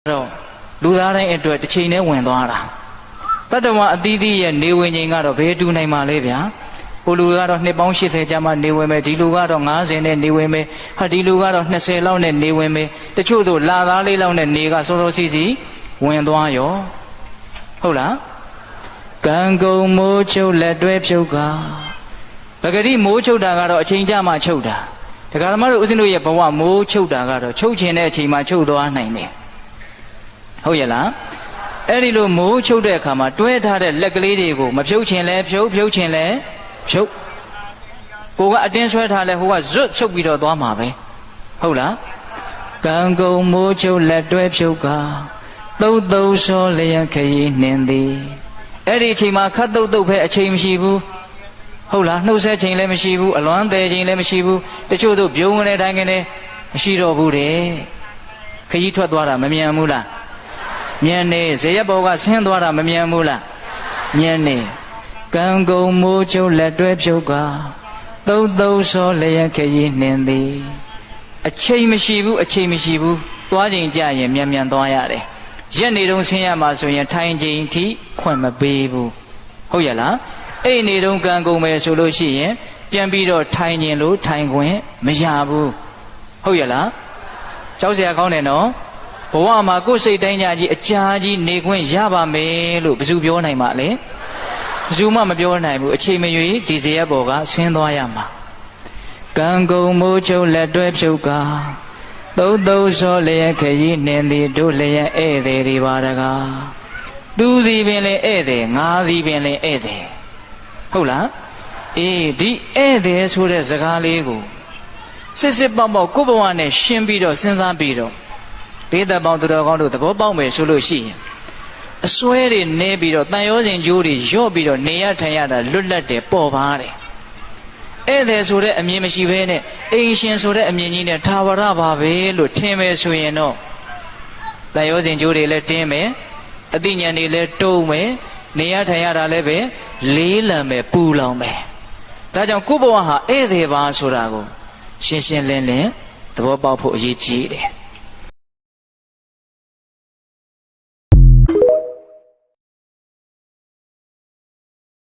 တော့လူသားတိုင်းအတွက်တစ်ချိန်နဲ့ဝင်သွားတာတတ္တဝါအသီးသီးရဲ့နေဝင်ချိန်ကတော့ဘယ်တူနိုင်မှာလဲဗျာဟိုလူကတော့နှစ်ပေါင်း80ကြာမှနေဝင်မယ်ဒီလူကတော့90နဲ့နေဝင်မယ်ဟာဒီလူကတော့20လောက်နဲ့နေဝင်မယ်တချို့တို့လာသားလေးလောက်နဲ့နေကစောစောစီးစီးဝင်သွားရောဟုတ်လားကံကုန်မိုးချုပ်လက်တွဲဖြုတ်ကပဂတိမိုးချုပ်တာကတော့အချိန်ကြာမှချုပ်တာဒကာသမားတို့ဦးဇင်းတို့ရဲ့ဘဝမိုးချုပ်တာကတော့ချုပ်ချင်တဲ့အချိန်မှချုပ်သွားနိုင်တယ်ဟုတ်ရဲ့လားအဲ့ဒီလိုမိုးချုပ်တဲ့အခါမှာတွဲထားတဲ့လက်ကလေးတွေကိုမဖြုတ်ချင်လဲဖြုတ်ဖြုတ်ချင်လဲဖြုတ်ကိုကအတင်းဆွဲထားလဲဟိုကဇွတ်ဖြုတ်ပြီးတော့သွားမှာပဲဟုတ်လားကံကုန်မိုးချုပ်လက်တွဲဖြုတ်ကသုတ်သုတ်စောလျက်ခရီးနှင်သည်အဲ့ဒီအချိန်မှာခတ်သုတ်သုတ်ပဲအချိန်မရှိဘူးဟုတ်လားနှုတ်ဆက်ချိန်လည်းမရှိဘူးအလွမ်းသေးချိန်လည်းမရှိဘူးတချို့တို့ပြုံးနေတိုင်းကနေမရှိတော့ဘူးတဲ့ခရီးထွက်သွားတာမမြန်ဘူးလားမြန်နေဇေယျဘောကဆင်းသွားတာမမြန်ဘူးလားမြန်နေကံကုန်မိုးချုပ်လက်တွဲဖြုတ်ကသုတ်သုတ်စောလျက်ခရီးနှင်သည်အချိန်မရှိဘူးအချိန်မရှိဘူးသွားချိန်ကြရင်မြန်မြန်သွားရတယ်ရက်နေတုန်းဆင်းရမှာဆိုရင်ထိုင်ချိန်ထိခွင့်မပေးဘူးဟုတ်ရဲ့လားအဲ့နေတုန်းကံကုန်မယ်ဆိုလို့ရှိရင်ပြန်ပြီးတော့ထိုင်ခြင်းလို့ထိုင်ခွင့်မရဘူးဟုတ်ရဲ့လားကြောက်စရာကောင်းတယ်နော်ဘဝမှာကိုယ်စိတ်တိုင်းညာကြီးအကြာကြီးနေခွင့်ရပါမယ်လို့ဘယ်သူပြောနိုင်မှာလဲဘယ်သူမှမပြောနိုင်ဘူးအချိန်မရွေးဒီဇေယျဘောကဆင်းသွားရမှာကံကုန်မိုးချုပ်လက်တွဲဖြုတ်ကသုတ်သုတ်စောလျက်ခရီးနှင်သည်တို့လျက်ဧည့်သည်တွေပါတကားသူသည်ပင်လည်းဧည့်သည်ငါသည်ပင်လည်းဧည့်သည်ဟုတ်လားအေးဒီဧည့်သည်ဆိုတဲ့စကားလေးကိုစစ်စစ်ပေါက်ပေါက်ကိုယ့်ဘဝနဲ့ရှင်းပြီးတော့စဉ်းစားပြီးတော့ဒေသပေါင်းသူတော်ကောင်းတို့သဘောပေါက်မယ်ဆိုလို့ရှိရင်အစွဲတွေနေပြီးတော့တန်ရောစဉ်ကြိုးတွေရော့ပြီးတော့နေရထိုင်ရတာလွတ်လပ်တယ်ပေါ်ပါတယ်ဧည့်သည်ဆိုတဲ့အမြင်မရှိဘဲနဲ့အိမ်ရှင်ဆိုတဲ့အမြင်ကြီးနဲ့သာဝရပါပဲလို့ထင်မယ်ဆိုရင်တော့တန်ရောစဉ်ကြိုးတွေလည်းတင်းမယ်အသိဉာဏ်တွေလည်းတုံးမယ်နေရထိုင်ရတာလည်းပဲလေးလံပဲပူလောင်ပဲဒါကြောင့်ကိုယ့်ဘဝဟာဧည့်သည်ပါဆိုတာကိုရှင်းရှင်းလင်းလင်းသဘောပေါက်ဖို့အရေးကြီးတယ်